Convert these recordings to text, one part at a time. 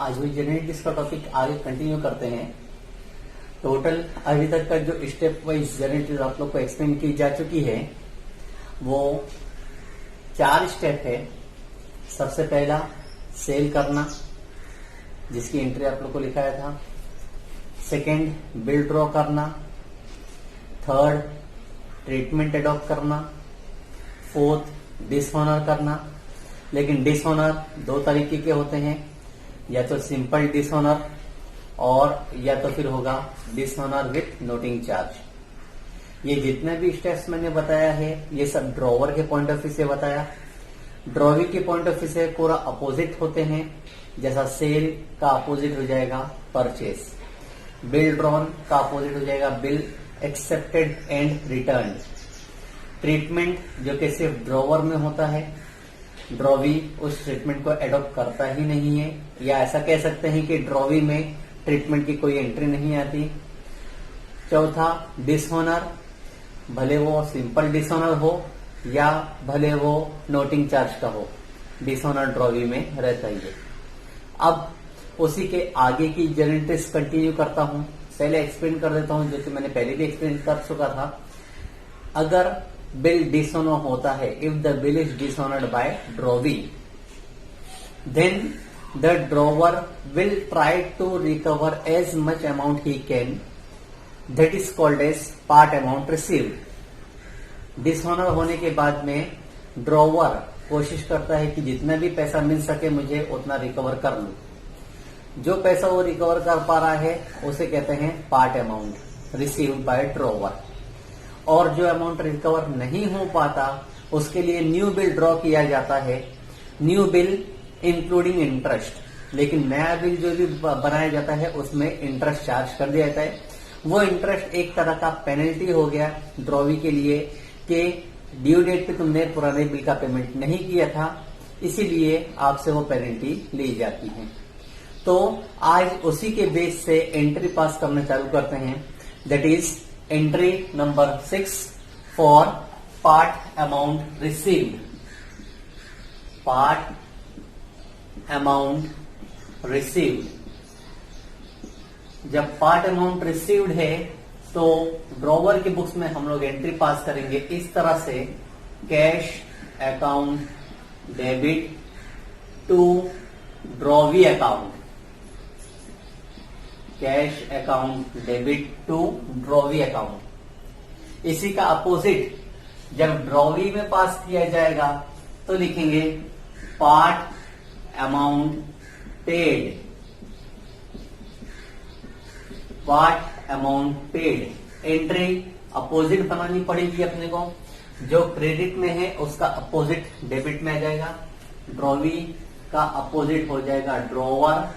आज भी जेनेटिक्स का टॉपिक आगे कंटिन्यू करते हैं। टोटल अभी तक का जो स्टेप वाइज जेनेटिक्स आप लोग को एक्सप्लेन की जा चुकी है वो 4 स्टेप है। सबसे पहला सेल करना, जिसकी एंट्री आप लोग को लिखाया था। सेकेंड बिल ड्रॉ करना। थर्ड ट्रीटमेंट एडॉप्ट करना। फोर्थ डिसऑनर करना। लेकिन डिसऑनर 2 तरीके के होते हैं, या तो सिंपल डिसऑनर और या तो फिर होगा डिसऑनर विथ नोटिंग चार्ज। ये जितने भी स्टेप्स मैंने बताया है ये सब ड्रॉवर के पॉइंट ऑफ व्यू से बताया। ड्रॉवी के पॉइंट ऑफ व्यू से पूरा अपोजिट होते हैं। जैसा सेल का अपोजिट हो जाएगा परचेस, बिल ड्रॉन का अपोजिट हो जाएगा bill accepted and return. Treatment जो कि सिर्फ ड्रॉवर में होता है, ड्रॉवी उस ट्रीटमेंट को एडॉप्ट करता ही नहीं है, या ऐसा कह सकते हैं कि ड्रॉवी में ट्रीटमेंट की कोई एंट्री नहीं आती। चौथा डिसऑनर, भले वो सिंपल डिसऑनर हो या भले वो नोटिंग चार्ज का हो, डिसऑनर ड्रॉवी में रहता ही है। अब उसी के आगे की जेनेटिक्स कंटिन्यू करता हूं। पहले एक्सप्लेन कर देता हूं, जो कि मैंने पहले भी एक्सप्लेन कर चुका था। अगर बिल डिसऑनर होता है, if the bill is dishonoured by drawee, then the drawer will try to recover as much amount he can, that is called as part amount received. Dishonour होने के बाद में ड्रॉवर कोशिश करता है कि जितना भी पैसा मिल सके मुझे उतना रिकवर कर लूं। जो पैसा वो रिकवर कर पा रहा है उसे कहते हैं part amount received by drawer. और जो अमाउंट रिकवर नहीं हो पाता उसके लिए न्यू बिल ड्रॉ किया जाता है। न्यू बिल इंक्लूडिंग इंटरेस्ट, लेकिन नया बिल जो भी बनाया जाता है उसमें इंटरेस्ट चार्ज कर दिया जाता है। वो इंटरेस्ट एक तरह का पेनल्टी हो गया ड्रॉवी के लिए कि ड्यू डेट पे तुमने पुराने बिल का पेमेंट नहीं किया था, इसीलिए आपसे वो पेनल्टी ली जाती है। तो आज उसी के बेस से एंट्री पास करना चालू करते हैं। That is entry number 6 for part amount received. Part amount received, जब पार्ट अमाउंट रिसीव्ड है तो ड्रॉवर की बुक्स में हम लोग एंट्री पास करेंगे इस तरह से, cash account debit to drawee account. Cash account debit to drawee account. इसी का अपोजिट जब ड्रॉवी में पास किया जाएगा तो लिखेंगे part amount paid. Part amount paid entry opposite बनानी पड़ेगी अपने को। जो क्रेडिट में है उसका अपोजिट डेबिट में आ जाएगा। ड्रॉवी का अपोजिट हो जाएगा ड्रॉवर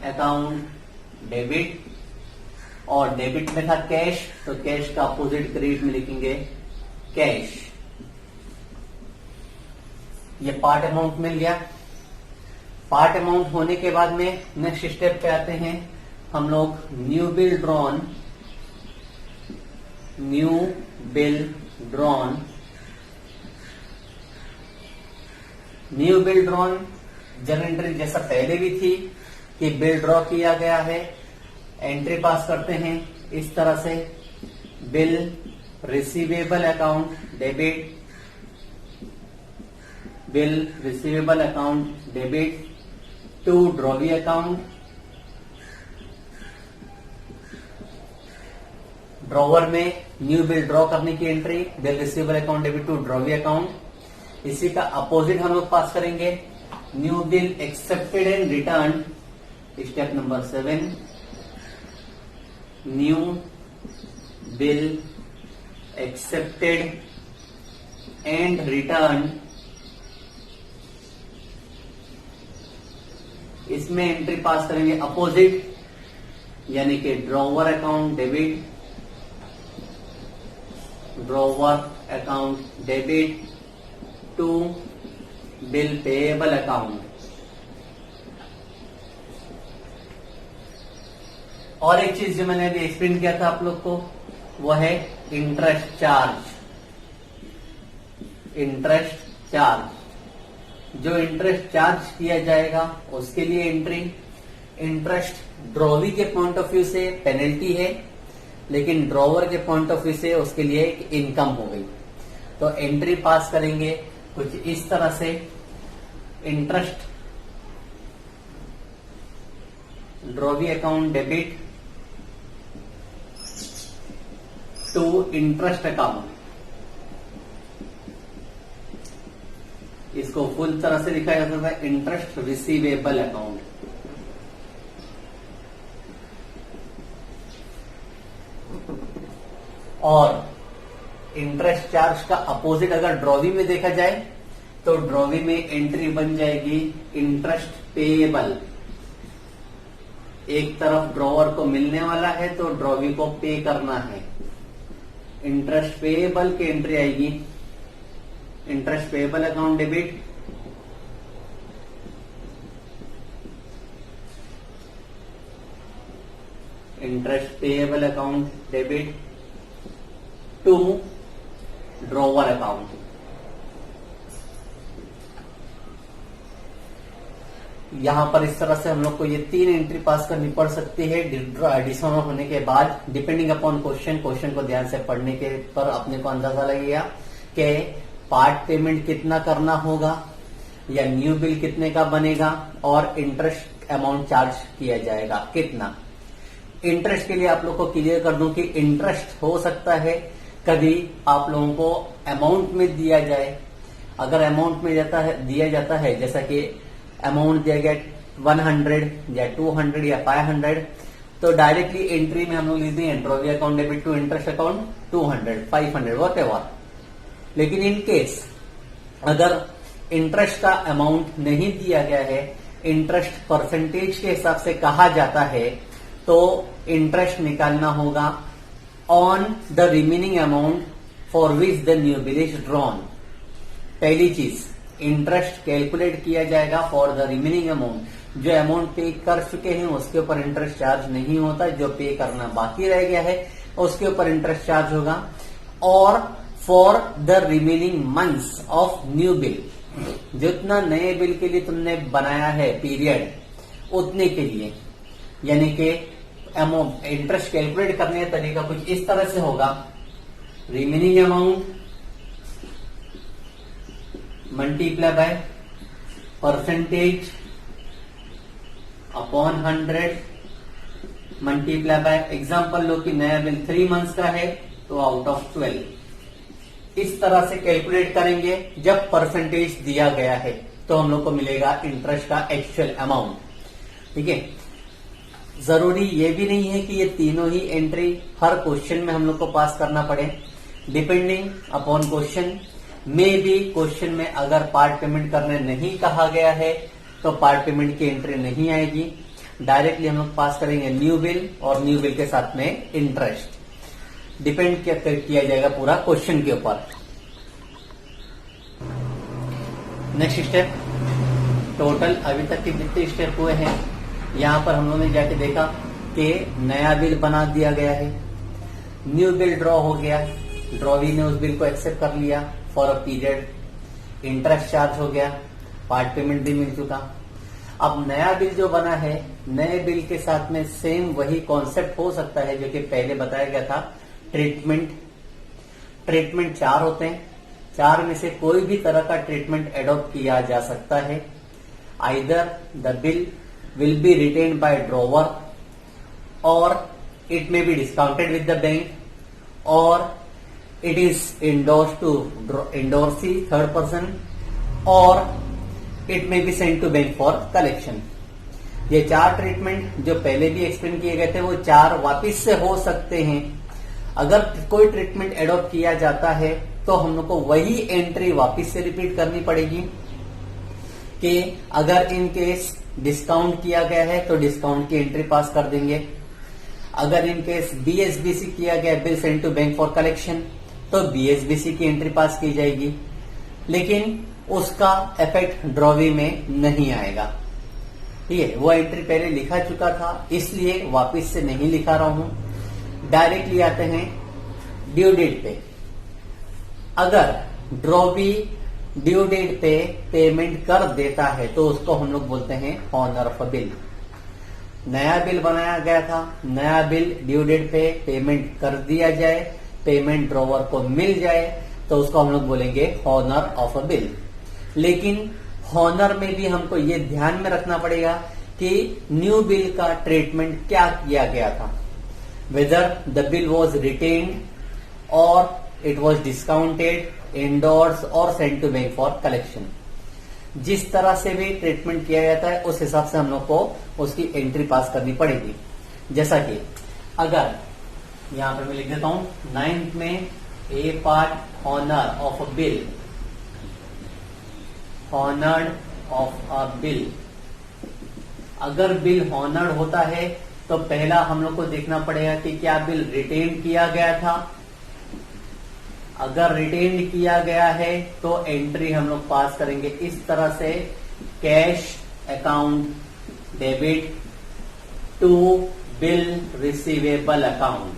अकाउंट डेबिट, और डेबिट में था कैश तो कैश का अपोजिट क्रेडिट में लिखेंगे कैश। ये पार्ट अमाउंट मिल गया। पार्ट अमाउंट होने के बाद में नेक्स्ट स्टेप पे आते हैं हम लोग, new bill drawn. New bill drawn. New bill drawn general entry जैसा पहले भी थी कि बिल ड्रॉ किया गया है, एंट्री पास करते हैं इस तरह से, bill receivable account debit, bill receivable account debit to drawee account. Drawer में न्यू बिल ड्रॉ करने की entry, bill receivable account debit to drawee account. इसी का अपोजिट हम लोग पास करेंगे, new bill accepted and return. Step number 7, new bill accepted and return. इसमें entry pass करेंगे अपोजिट, यानी कि drawer account debit, drawer account debit to bill payable account. और एक चीज जो मैंने अभी एक्सप्लेन किया था आप लोग को वो है इंटरेस्ट चार्ज। इंटरेस्ट चार्ज जो इंटरेस्ट चार्ज किया जाएगा उसके लिए एंट्री। इंटरेस्ट ड्रॉवी के पॉइंट ऑफ व्यू से पेनल्टी है, लेकिन ड्रॉवर के पॉइंट ऑफ व्यू से उसके लिए एक इनकम हो गई। तो एंट्री पास करेंगे कुछ इस तरह से, interest drawee account debit to interest account. इसको फुल तरह से लिखा जा सकता है इंटरेस्ट रिसीवेबल अकाउंट। और इंटरेस्ट चार्ज का अपोजिट अगर ड्रॉवी में देखा जाए तो ड्रॉवी में एंट्री बन जाएगी इंटरेस्ट पेएबल। एक तरफ ड्रॉवर को मिलने वाला है तो ड्रॉवी को पे करना है। इंटरेस्ट पेएबल की एंट्री आएगी interest payable account debit interest payable account debit to drawer account. यहां पर इस तरह से हम लोग को ये 3 एंट्री पास करनी पड़ सकती है डिसऑनर होने के बाद, डिपेंडिंग अपॉन क्वेश्चन को ध्यान से पढ़ने के पर अपने को अंदाजा लगेगा कि पार्ट पेमेंट कितना करना होगा या न्यू बिल कितने का बनेगा और इंटरेस्ट अमाउंट चार्ज किया जाएगा कितना। इंटरेस्ट के लिए आप लोग को क्लियर कर दूं कि इंटरेस्ट हो सकता है कभी आप लोगों को अमाउंट में दिया जाए। अगर अमाउंट में दिया जाता है जैसा कि अमाउंट दिया गया 100 या 200 या 500, तो डायरेक्टली एंट्री में हम लोग लिख देंगे drawee account debit to interest account 200 500 whatever. लेकिन इन केस अगर इंटरेस्ट का अमाउंट नहीं दिया गया है, इंटरेस्ट परसेंटेज के हिसाब से कहा जाता है, तो इंटरेस्ट निकालना होगा on the remaining amount for which the new bill is drawn. पहली चीज, इंटरेस्ट कैलकुलेट किया जाएगा फॉर द रिमेनिंग अमाउंट। जो अमाउंट पे कर चुके हैं उसके ऊपर इंटरेस्ट चार्ज नहीं होता, जो पे करना बाकी रह गया है उसके ऊपर इंटरेस्ट चार्ज होगा। और for the remaining months of new bill, जितना नए बिल के लिए तुमने बनाया है पीरियड उतने के लिए, यानी कि अमाउंट इंटरेस्ट कैलकुलेट करने का तरीका कुछ इस तरह से होगा, remaining amount multiply by percentage upon 100 multiply by, example लो कि नया बिल 3 मंथ्स का है तो आउट ऑफ 12। इस तरह से कैलकुलेट करेंगे। जब परसेंटेज दिया गया है तो हम लोग को मिलेगा इंटरेस्ट का एक्चुअल अमाउंट। ठीक है, जरूरी ये भी नहीं है कि ये तीनों ही एंट्री हर क्वेश्चन में हम लोग को पास करना पड़े। डिपेंडिंग अपॉन क्वेश्चन में भी, क्वेश्चन में अगर पार्ट पेमेंट करने नहीं कहा गया है तो पार्ट पेमेंट की एंट्री नहीं आएगी। डायरेक्टली हम लोग पास करेंगे न्यू बिल और न्यू बिल के साथ में इंटरेस्ट। डिपेंड किया जाएगा पूरा क्वेश्चन के ऊपर। नेक्स्ट स्टेप, टोटल अभी तक के जितने स्टेप हुए हैं यहां पर हम लोगों ने जाके देखा कि नया बिल बना दिया गया है, न्यू बिल ड्रॉ हो गया, ड्रॉवी ने उस बिल को एक्सेप्ट कर लिया for a period, interest charge हो गया, पार्ट पेमेंट भी मिल चुका। अब नया बिल जो बना है, नए बिल के साथ में सेम वही कॉन्सेप्ट हो सकता है जो कि पहले बताया गया था, ट्रीटमेंट 4 होते हैं, 4 में से कोई भी तरह का ट्रीटमेंट एडॉप्ट किया जा सकता है। Either the bill will be retained by drawer or it may be discounted with the bank or it is endorsed to endorsee third person or it may be sent to bank for collection। ये 4 treatment जो पहले भी explain किए गए थे वो 4 वापिस से हो सकते हैं। अगर कोई ट्रीटमेंट एडॉप्ट किया जाता है तो हम लोग को वही एंट्री वापिस से रिपीट करनी पड़ेगी कि अगर इन केस डिस्काउंट किया गया है तो डिस्काउंट की एंट्री पास कर देंगे, अगर इन केस बीएसबीसी किया गया bill send to bank for collection तो बीएसबीसी की एंट्री पास की जाएगी, लेकिन उसका इफेक्ट ड्रॉवी में नहीं आएगा। ठीक है, वो एंट्री पहले लिखा चुका था इसलिए वापिस से नहीं लिखा रहा हूं। डायरेक्टली आते हैं ड्यू डेट पे। अगर ड्रॉवी ड्यू डेट पे पेमेंट कर देता है तो उसको हम लोग बोलते हैं हॉनर ऑफ अ बिल। नया बिल बनाया गया था, नया बिल ड्यू डेट पे पेमेंट कर दिया जाए, पेमेंट ड्रॉवर को मिल जाए तो उसको हम लोग बोलेंगे हॉनर ऑफ अ बिल। लेकिन हॉनर में भी हमको ये ध्यान में रखना पड़ेगा कि न्यू बिल का ट्रीटमेंट क्या किया गया था, whether the bill was retained और इट वॉज डिस्काउंटेड, इंडोर्स और send to bank for collection. जिस तरह से भी ट्रीटमेंट किया जाता है उस हिसाब से हम लोग को उसकी एंट्री पास करनी पड़ेगी। जैसा कि अगर यहां पे मैं लिख देता हूं 9th में a part honour of a bill, honoured of a bill. अगर बिल हॉनर्ड होता है तो पहला हम लोग को देखना पड़ेगा कि क्या बिल रिटेन किया गया था। अगर रिटेन किया गया है तो एंट्री हम लोग पास करेंगे इस तरह से, cash account debit to bill receivable account.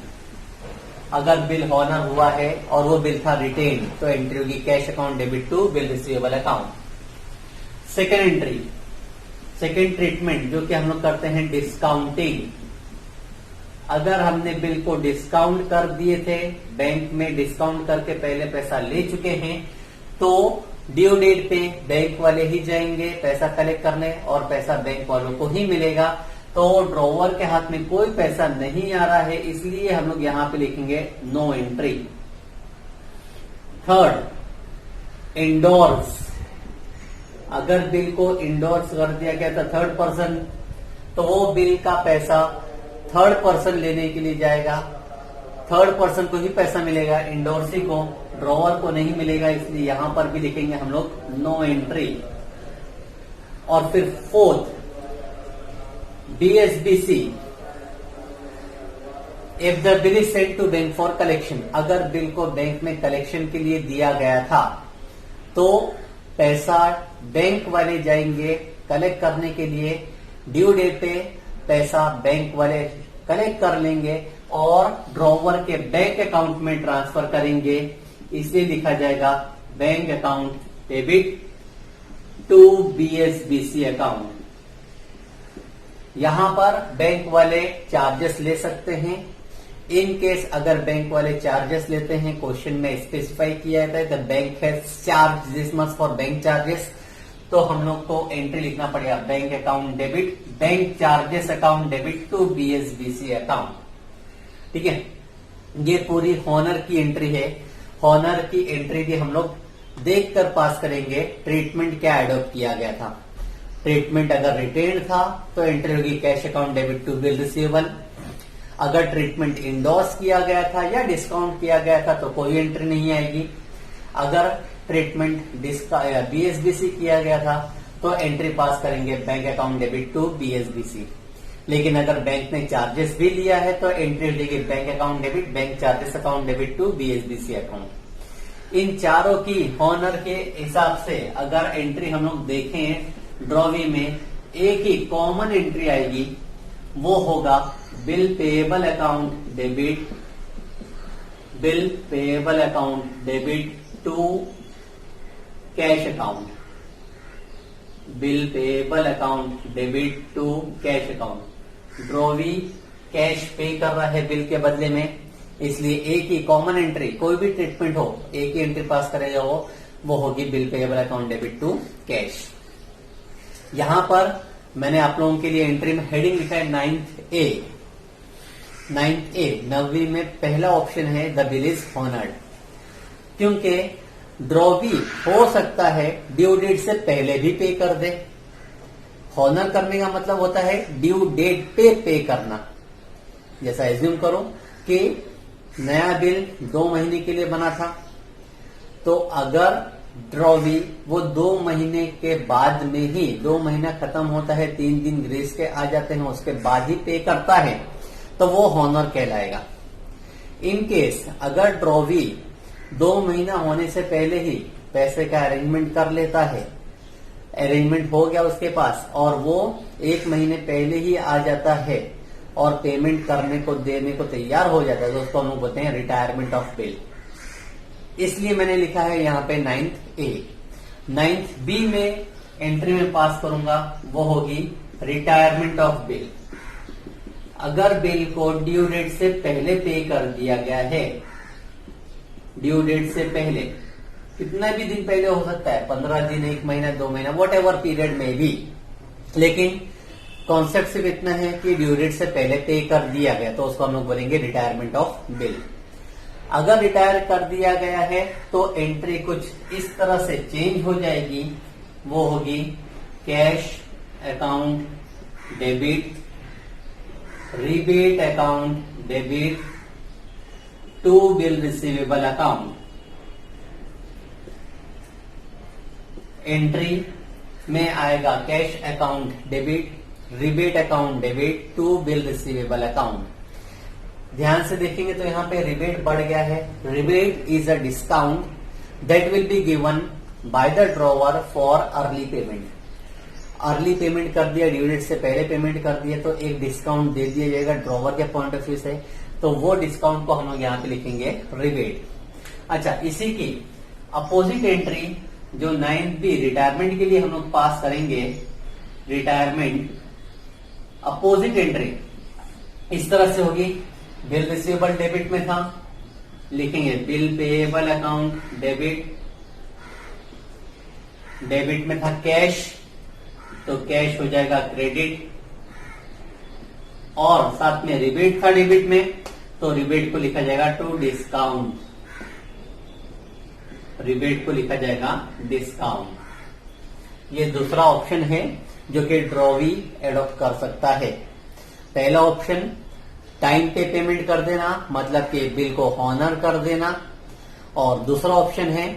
अगर बिल हॉनर हुआ है और वो बिल था रिटेन तो एंट्री होगी cash account debit to bill receivable account. Second entry, second treatment जो कि हम लोग करते हैं डिस्काउंटिंग। अगर हमने बिल को डिस्काउंट कर दिए थे, बैंक में डिस्काउंट करके पहले पैसा ले चुके हैं, तो ड्यू डेट पे बैंक वाले ही जाएंगे पैसा कलेक्ट करने और पैसा बैंक वालों को ही मिलेगा। तो ड्रॉवर के हाथ में कोई पैसा नहीं आ रहा है, इसलिए हम लोग यहां पे लिखेंगे नो एंट्री। Third, endorse. अगर बिल को इंडोर्स कर दिया गया था थर्ड पर्सन, तो वो बिल का पैसा थर्ड पर्सन लेने के लिए जाएगा, थर्ड पर्सन को ही पैसा मिलेगा, इंडोर्सी को, ड्रॉवर को नहीं मिलेगा, इसलिए यहां पर भी लिखेंगे हम लोग नो एंट्री। और फिर fourth, DSBC, if the bill is sent to bank for collection. अगर बिल को बैंक में कलेक्शन के लिए दिया गया था तो पैसा बैंक वाले जाएंगे कलेक्ट करने के लिए, ड्यू डेट पे पैसा बैंक वाले कलेक्ट कर लेंगे और ड्रॉवर के बैंक अकाउंट में ट्रांसफर करेंगे, इसलिए लिखा जाएगा bank account debit to BSBC account. यहां पर बैंक वाले चार्जेस ले सकते हैं। इन केस अगर बैंक वाले चार्जेस लेते हैं, क्वेश्चन में स्पेसिफाई किया जाता है the bank has charge this much for bank charges, तो हम लोग को एंट्री लिखना पड़ेगा bank account debit, bank charges account debit to BSBC account. ठीक है, ये पूरी हॉनर की एंट्री है। हॉनर की एंट्री भी हम लोग देखकर पास करेंगे ट्रीटमेंट क्या एडॉप्ट किया गया था। ट्रीटमेंट अगर रिटेन था तो एंट्री होगी cash account debit to bill receivable. अगर ट्रीटमेंट इंडोर्स किया गया था या डिस्काउंट किया गया था तो कोई एंट्री नहीं आएगी। अगर ट्रीटमेंट BSBC किया गया था तो एंट्री पास करेंगे bank account debit to BSBC। लेकिन अगर बैंक ने चार्जेस भी लिया है तो एंट्री होगी bank account debit, bank charges account debit to BSBC account. इन चारों की हॉनर के हिसाब से अगर एंट्री हम लोग देखें ड्रॉवी में, एक ही कॉमन एंट्री आएगी, वो होगा bill payable account debit, bill payable account debit to cash account, bill payable account debit to cash account. Drawee cash pay कर रहा है बिल के बदले में, इसलिए एक ही कॉमन एंट्री, कोई भी ट्रीटमेंट हो एक ही एंट्री पास करेगा वो होगी bill payable account debit to cash. यहां पर मैंने आप लोगों के लिए एंट्री में हेडिंग लिखा है 9th A। 9th A, 9वीं में पहला ऑप्शन है द बिल इज हॉनर्ड, क्योंकि ड्रॉवी हो सकता है ड्यू डेट से पहले भी पे कर दे। हॉनर करने का मतलब होता है ड्यू डेट पे करना। जैसा एज्यूम करो कि नया बिल 2 महीने के लिए बना था, तो अगर ड्रॉवी वो 2 महीने के बाद में ही, 2 महीना खत्म होता है, 3 दिन ग्रेस के आ जाते हैं, उसके बाद ही पे करता है तो वो हॉनर कहलाएगा। इन केस अगर ड्रॉवी 2 महीना होने से पहले ही पैसे का अरेंजमेंट कर लेता है, अरेंजमेंट हो गया उसके पास और वो 1 महीने पहले ही आ जाता है और पेमेंट करने को देने को तैयार हो जाता है, तो उसको हम लोग बोलते हैं रिटायरमेंट ऑफ बिल। इसलिए मैंने लिखा है यहाँ पे 9th A। 9th बी में एंट्री में पास करूंगा वो होगी रिटायरमेंट ऑफ बिल। अगर बिल को ड्यू डेट से पहले पे कर दिया गया है, ड्यू डेट से पहले, कितना भी दिन पहले हो सकता है, 15 दिन, 1 महीना, 2 महीना, वॉट एवर पीरियड में भी, लेकिन कॉन्सेप्ट सिर्फ इतना है कि ड्यू डेट से पहले पे कर दिया गया तो उसको हम लोग बोलेंगे रिटायरमेंट ऑफ बिल। अगर रिटायर कर दिया गया है तो एंट्री कुछ इस तरह से चेंज हो जाएगी, वो होगी cash account debit, rebate account debit to bill receivable account. Entry में आएगा cash account debit, rebate account debit to bill receivable account. ध्यान से देखेंगे तो यहाँ पे रिबेट बढ़ गया है। Rebate is a discount that will be given by the drawer for early payment. Early payment कर दिया, ड्यू डेट से पहले पेमेंट कर दिया तो एक डिस्काउंट दे दिया जाएगा ड्रॉवर के पॉइंट ऑफ व्यू से, तो वो डिस्काउंट को हम लोग यहाँ पे लिखेंगे रिबेट। अच्छा, इसी की अपोजिट एंट्री जो 9th बी रिटायरमेंट के लिए हम लोग पास करेंगे, रिटायरमेंट अपोजिट एंट्री इस तरह से होगी। बिल रिसीवेबल डेबिट में था, लिखेंगे bill payable account debit, debit में था कैश तो कैश हो जाएगा क्रेडिट, और साथ में रिबेट था डेबिट में तो रिबेट को लिखा जाएगा टू डिस्काउंट, रिबेट को लिखा जाएगा डिस्काउंट। ये दूसरा ऑप्शन है जो कि ड्रॉवी एडॉप्ट कर सकता है। पहला ऑप्शन टाइम पे पेमेंट कर देना, मतलब कि बिल को हॉनर कर देना, और दूसरा ऑप्शन है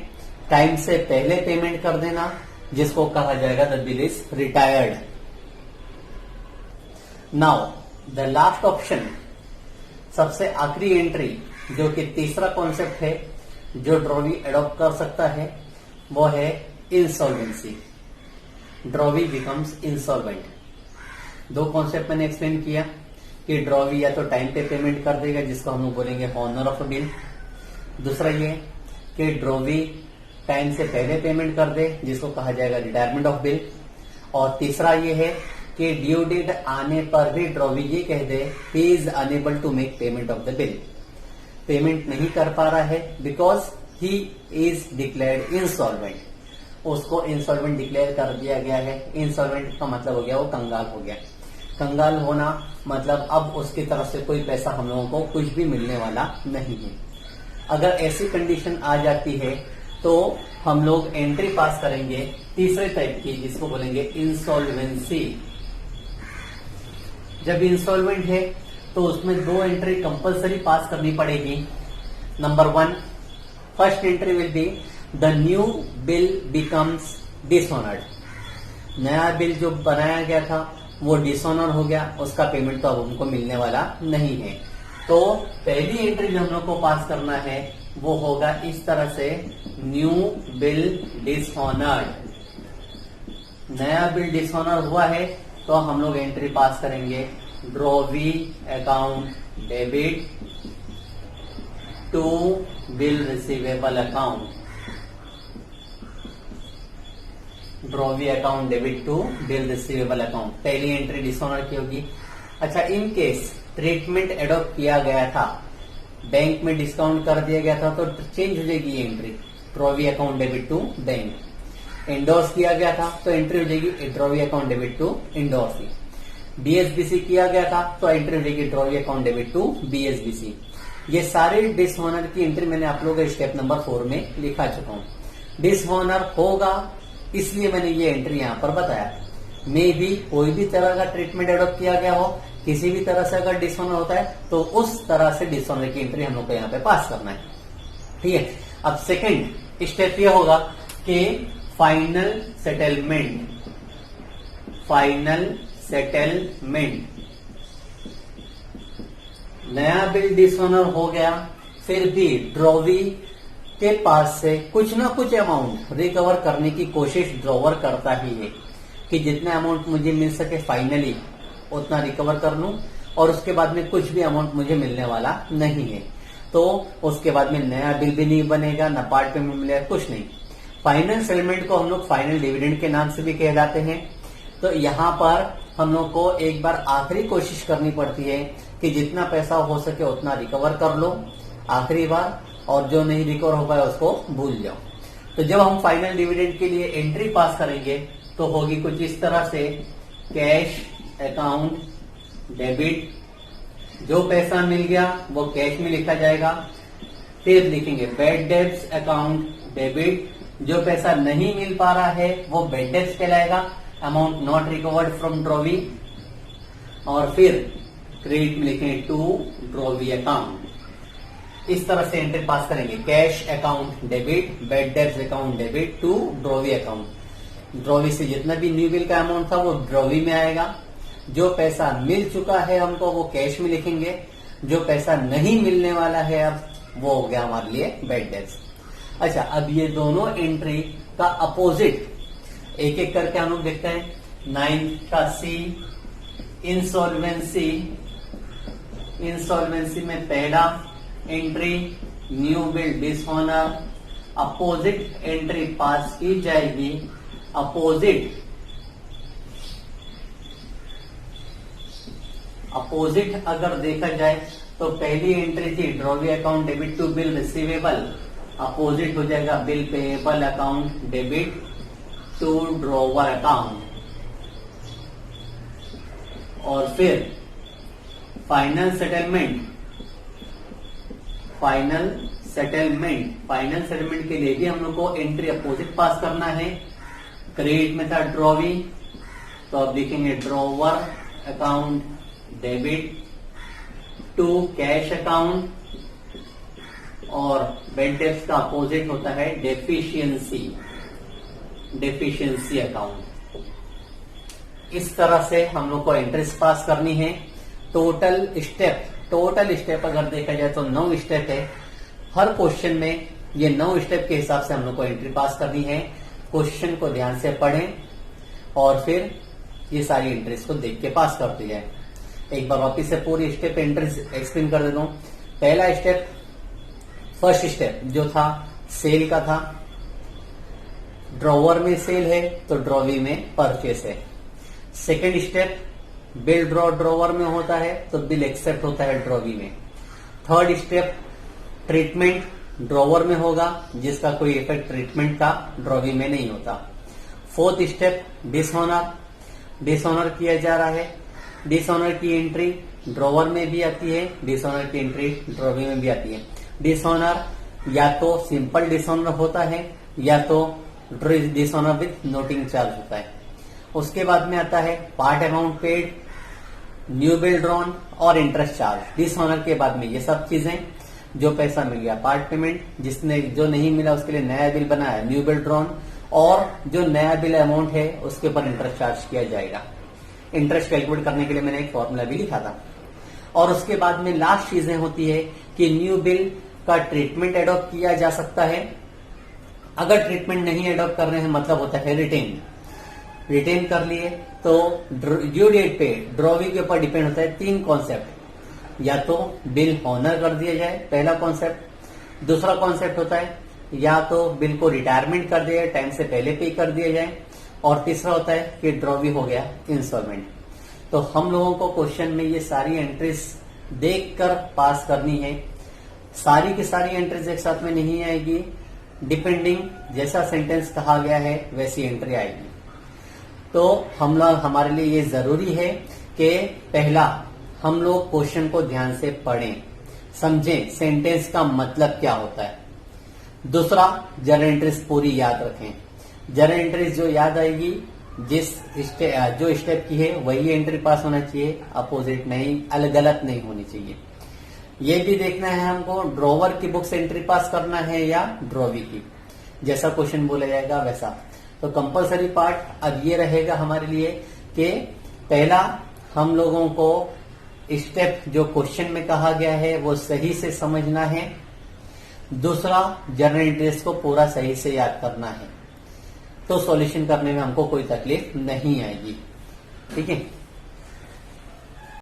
टाइम से पहले पेमेंट कर देना, जिसको कहा जाएगा the bill is retired. Now the last option, सबसे आखिरी एंट्री जो कि तीसरा कॉन्सेप्ट है जो ड्रॉवी एडॉप्ट कर सकता है, वो है इंसॉल्वेंसी। Drawee becomes insolvent. दो कॉन्सेप्ट मैंने एक्सप्लेन किया कि ड्रॉवी या तो टाइम पे पेमेंट कर देगा जिसको हम लोग बोलेंगे हॉनर ऑफ अ बिल, दूसरा ये कि ड्रॉवी टाइम से पहले पेमेंट कर दे जिसको कहा जाएगा रिटायरमेंट ऑफ बिल, और तीसरा ये है कि ड्यू डेट आने पर भी ड्रॉवी ये कह दे he is unable to make payment of the bill, payment नहीं कर पा रहा है because he is declared insolvent, उसको इंसॉल्वेंट डिक्लेयर कर दिया गया है। इंसॉल्वेंट का मतलब हो गया वो कंगाल हो गया। कंगाल होना मतलब अब उसकी तरफ से कोई पैसा हम लोगों को कुछ भी मिलने वाला नहीं है। अगर ऐसी कंडीशन आ जाती है तो हम लोग एंट्री पास करेंगे तीसरे टाइप की, जिसको बोलेंगे इंसॉल्वेंसी। जब इंसॉल्वेंट है तो उसमें दो एंट्री कंपलसरी पास करनी पड़ेगी। Number 1, first entry will be the new bill becomes dishonoured. नया बिल जो बनाया गया था वो डिसऑनर हो गया, उसका पेमेंट तो अब हमको मिलने वाला नहीं है। तो पहली एंट्री जो हम लोग को पास करना है वो होगा इस तरह से, न्यू बिल डिसऑनर्ड। नया बिल डिसऑनर हुआ है तो हम लोग एंट्री पास करेंगे drawee account debit to bill receivable account, drawee account debit to bill receivable account. पहली एंट्री डिसऑनर की होगी। अच्छा, इन केस ट्रीटमेंट एडॉप्ट किया गया था, बैंक में डिस्काउंट कर दिया गया था, तो चेंज हो जाएगी entry, drawee account debit to bank. Endorse किया गया था तो एंट्री हो जाएगी drawee account debit to endorsee. BSBC किया गया था तो एंट्री हो जाएगी drawee account debit to BSBC. ये सारे डिसऑनर की एंट्री मैंने आप लोगों को स्टेप नंबर 4 में लिखा चुका हूं। डिसऑनर होगा इसलिए मैंने ये एंट्री यहां पर बताया। मे भी कोई भी तरह का ट्रीटमेंट एडॉप्ट किया गया हो, किसी भी तरह से अगर डिसऑनर होता है तो उस तरह से डिसऑनर की एंट्री हम लोग को यहाँ पे पास करना है। ठीक है, अब सेकंड स्टेप ये होगा कि फाइनल सेटलमेंट। फाइनल सेटलमेंट, नया बिल डिसऑनर हो गया, फिर भी ड्रॉवी के पास से कुछ ना कुछ अमाउंट रिकवर करने की कोशिश ड्रॉवर करता ही है कि जितना अमाउंट मुझे मिल सके फाइनली उतना रिकवर कर लूं, और उसके बाद में कुछ भी अमाउंट मुझे मिलने वाला नहीं है, तो उसके बाद में नया बिल भी नहीं बनेगा, ना पार्ट पेमेंट मिलेगा, कुछ नहीं। फाइनल सेटलमेंट को हम लोग फाइनल डिविडेंड के नाम से भी कह जाते हैं। तो यहाँ पर हम लोग को एक बार आखिरी कोशिश करनी पड़ती है कि जितना पैसा हो सके उतना रिकवर कर लो आखिरी बार, और जो नहीं रिकवर हो पाए उसको भूल जाओ। तो जब हम फाइनल डिविडेंड के लिए एंट्री पास करेंगे तो होगी कुछ इस तरह से, कैश अकाउंट डेबिट, जो पैसा मिल गया वो कैश में लिखा जाएगा। फिर लिखेंगे बैड डेब्ट्स अकाउंट डेबिट, जो पैसा नहीं मिल पा रहा है वो बैड डेब्ट्स कहलाएगा, amount not recovered from drawee. और फिर क्रेडिट में लिखेंगे टू ड्रॉवी अकाउंट। इस तरह से एंट्री पास करेंगे, cash account debit, bad debts account debit to drawee account. Drawee से जितना भी न्यू बिल का अमाउंट था वो ड्रॉवी में आएगा। जो पैसा मिल चुका है हमको वो कैश में लिखेंगे, जो पैसा नहीं मिलने वाला है अब वो हो गया हमारे लिए बैड डेब्ट्स। अच्छा, अब ये दोनों एंट्री का अपोजिट एक एक करके हम लोग देखते हैं। 9 का सी, इंसॉल्वेंसी। इंसॉल्वेंसी में पहला entry new bill dishonour, opposite entry पास की जाएगी। अपोजिट अगर देखा जाए तो पहली एंट्री थी drawee account debit to bill receivable, opposite हो जाएगा bill payable account debit to drawer account. और फिर फाइनल सेटलमेंट के लिए भी हम लोग को एंट्री अपोजिट पास करना है। क्रेडिट में था ड्रॉवी, तो अब लिखेंगे drawer account debit to cash account, और बैड डेब्ट्स का अपोजिट होता है डेफिशिएंसी अकाउंट। इस तरह से हम लोग को एंट्रीज पास करनी है। टोटल स्टेप अगर देखा जाए तो 9 स्टेप है। हर क्वेश्चन में ये 9 स्टेप के हिसाब से हम लोग को एंट्री पास करनी है। क्वेश्चन को ध्यान से पढ़ें और फिर ये सारी एंट्रीज को देख के पास करती है। एक बार वापिस से पूरी स्टेप एंट्रीज एक्सप्लेन कर देता हूं। पहला स्टेप, फर्स्ट स्टेप जो था सेल का था, ड्रॉवर में सेल है तो ड्रॉवी में परचेस है। सेकेंड स्टेप, बिल ड्रॉवर में होता है तो बिल एक्सेप्ट होता है ड्रॉवी में। थर्ड स्टेप, ट्रीटमेंट ड्रॉवर में होगा जिसका कोई इफेक्ट ट्रीटमेंट का ड्रॉवी में नहीं होता। फोर्थ स्टेप, डिसऑनर किया जा रहा है। डिसऑनर की एंट्री ड्रॉवर में भी आती है, डिसऑनर की एंट्री ड्रॉवी में भी आती है। डिसऑनर या तो सिंपल डिसऑनर होता है या तो डिसऑनर विथ नोटिंग चार्ज होता है। उसके बाद में आता है part amount paid, new bill drawn और इंटरेस्ट चार्ज। डिसऑनर के बाद में ये सब चीजें, जो पैसा मिल गया पार्ट पेमेंट, जिसने जो नहीं मिला उसके लिए नया बिल बनाया न्यू बिल ड्रॉन, और जो नया बिल अमाउंट है उसके ऊपर इंटरेस्ट चार्ज किया जाएगा। इंटरेस्ट कैलकुलेट करने के लिए मैंने एक फॉर्मूला भी लिखा था। और उसके बाद में लास्ट चीजें होती है कि न्यू बिल का ट्रीटमेंट एडॉप्ट किया जा सकता है। अगर ट्रीटमेंट नहीं एडॉप्ट कर रहे हैं मतलब होता है रिटेन कर लिए तो ड्यू डेट पे ड्रॉवी के ऊपर डिपेंड होता है 3 कॉन्सेप्ट। या तो बिल ऑनर कर दिया जाए, पहला कॉन्सेप्ट। दूसरा कॉन्सेप्ट होता है या तो बिल को रिटायरमेंट कर दिया जाए, टाइम से पहले पे कर दिया जाए। और तीसरा होता है कि ड्रॉवी हो गया इंस्टॉलमेंट। तो हम लोगों को क्वेश्चन में ये सारी एंट्रीज देखकर पास करनी है। सारी की सारी एंट्रीज एक साथ में नहीं आएगी, डिपेंडिंग जैसा सेंटेंस कहा गया है वैसी एंट्री आएगी। तो हम लोग, हमारे लिए ये जरूरी है कि पहला हम लोग क्वेश्चन को ध्यान से पढ़ें, समझें सेंटेंस का मतलब क्या होता है। दूसरा, जर्नल एंट्रीज पूरी याद रखें। जर्नल एंट्रीज जो याद आएगी, जो स्टेप की है वही एंट्री पास होना चाहिए, अपोजिट नहीं, गलत नहीं होनी चाहिए। ये भी देखना है हमको ड्रॉवर की बुक से एंट्री पास करना है या ड्रॉवी की, जैसा क्वेश्चन बोला जाएगा वैसा। तो कंपलसरी पार्ट अब ये रहेगा हमारे लिए कि पहला हम लोगों को स्टेप जो क्वेश्चन में कहा गया है वो सही से समझना है। दूसरा, जर्नल एंट्रीज को पूरा सही से याद करना है, तो सॉल्यूशन करने में हमको कोई तकलीफ नहीं आएगी। ठीक है।